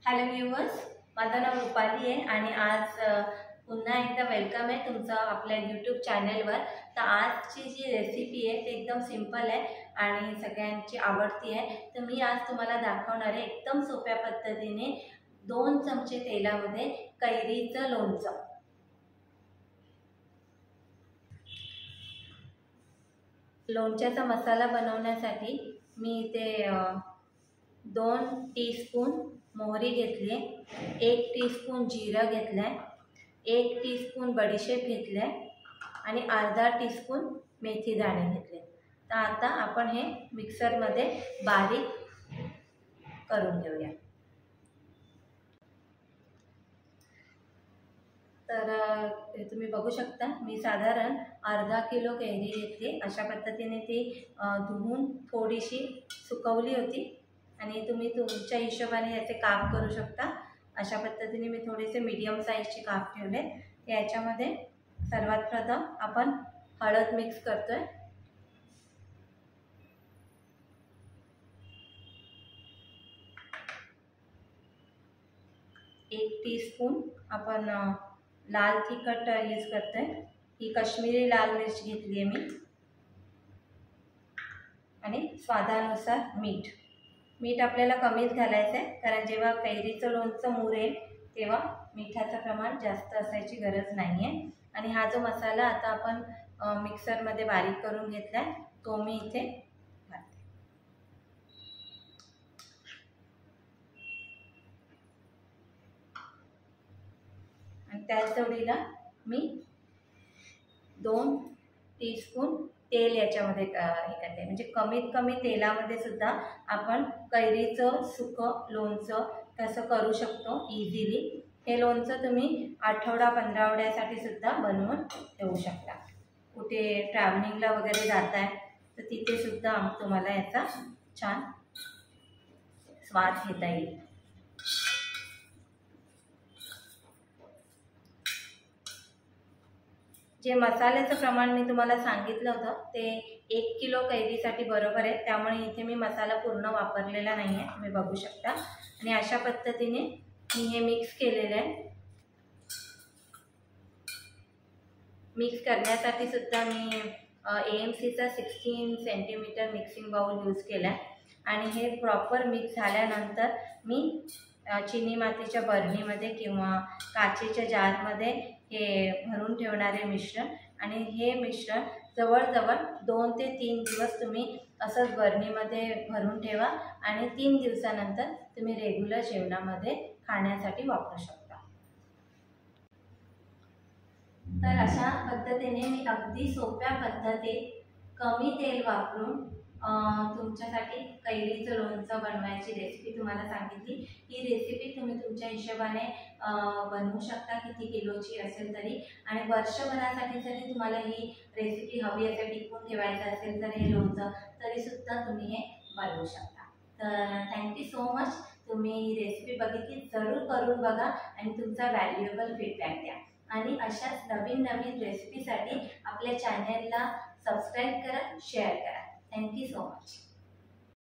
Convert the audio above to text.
Hello viewers, माझं नाव रुपाली आहे आणि आज पुन्हा एकदा वेलकम आहे तुमचं आपल्या यूट्यूब चॅनलवर। तर आजची जी रेसिपी आहे ते एकदम सिंपल आहे आणि सगळ्यांची आवडती आहे। तर मी आज तुम्हाला दाखवणार आहे एकदम सोप्या पद्धतीने 2 चमचे तेलामध्ये कैरीचं लोणचं। लोणच्याचा मसाला बनवण्यासाठी मी इथे 2 टीस्पून मोहरी घेतली, 1 टीस्पून जिरं घेतलंय, 1 टीस्पून बडीशेप घेतलंय आणि अर्धा टीस्पून मेथी दाणे घेतले। तर आता आपण हे मिक्सरमध्ये बारीक करून घेऊया। तर तुम्ही बघू शकता मी साधारण अर्धा किलो कैरी घेतली। अशा पद्धतीने ती धुवून थोडीशी सुकवली होती आणि तुम्ही तुमच्या हिशोबाने याचे काप करू शकता। अशा पद्धतीने मी थोडेसे मीडियम साईजचे काप ठेवले। याच्यामध्ये सर्वात प्रथम आपण हळद मिक्स करतोय। एक टीस्पून आपण लाल तिखट यूज करतोय। ही काश्मीरी लाल मिर्च घेतली आहे मी आणि स्वादानुसार मीठ। मीठ आपल्याला कमीच घालायचं आहे कारण जेव्हा कैरीचं लोणचं मुरेल तेव्हा मिठाचं प्रमाण जास्त असायची गरज नाही आहे। आणि हा जो मसाला आता आपण मिक्सरमध्ये बारीक करून घेतलाय तो मी इथे घालते। आणि त्याच जोडीला मी 2 टीस्पून तेल याच्यामध्ये हे करते। म्हणजे कमीत कमी तेलामध्ये सुद्धा आपण कैरीचं सुकं लोणचं कसं करू शकतो इझिली। हे लोणचं तुम्ही आठवडा 15 आठवड्यासाठी सुद्धा बनवून ठेवू शकता। कुठे ट्रॅव्हलिंगला वगैरे जाताय तर तिथे सुद्धा तुम्हाला याचा छान स्वाद घेता येईल। जे मसाल्याचं प्रमाण मी तुम्हाला सांगितलं होतं ते 1 किलो कैरीसाठी बरोबर आहे, त्यामुळे इथे मी मसाला पूर्ण वापरलेला नाही आहे, तुम्ही बघू शकता। आणि अशा पद्धतीने मी हे मिक्स केलेलं आहे। मिक्स करण्यासाठी सुद्धा मी AMCचा 16 सेंटीमीटर मिक्सिंग बाउल यूज केला आणि हे प्रॉपर मिक्स झाल्यानंतर मी चिनी मातीच्या बरणीमध्ये किंवा काचेच्या जारमध्ये हे भरून ठेवणारे मिश्रण। आणि हे मिश्रण जवळजवळ 2 ते 3 दिवस तुम्ही असंच बरणीमध्ये भरून ठेवा आणि 3 दिवसानंतर तुम्ही रेग्युलर जेवणामध्ये खाण्यासाठी वापरू शकता। तर अशा पद्धतीने मी अगदी सोप्या पद्धतीत कमी तेल वापरून तुमच्यासाठी कैरीचं लोणचं बनवायची रेसिपी तुम्हाला सांगितली। ही रेसिपी तुम्ही तुमच्या हिशोबाने बनवू शकता किती किलोची असेल तरी। आणि वर्षभरासाठी जरी तुम्हाला ही रेसिपी हवी असेल, टिकवून ठेवायचं असेल तर हे लोणचं तरी सुद्धा तुम्ही हे बनवू शकता। तर थँक्यू सो मच। तुम्ही ही रेसिपी बघितली जरूर करून बघा आणि तुमचा व्हॅल्युएबल फीडबॅक द्या। आणि अशाच नवीन नवीन रेसिपीसाठी आपल्या चॅनलला सबस्क्राईब करा, शेअर करा। Thank you so much.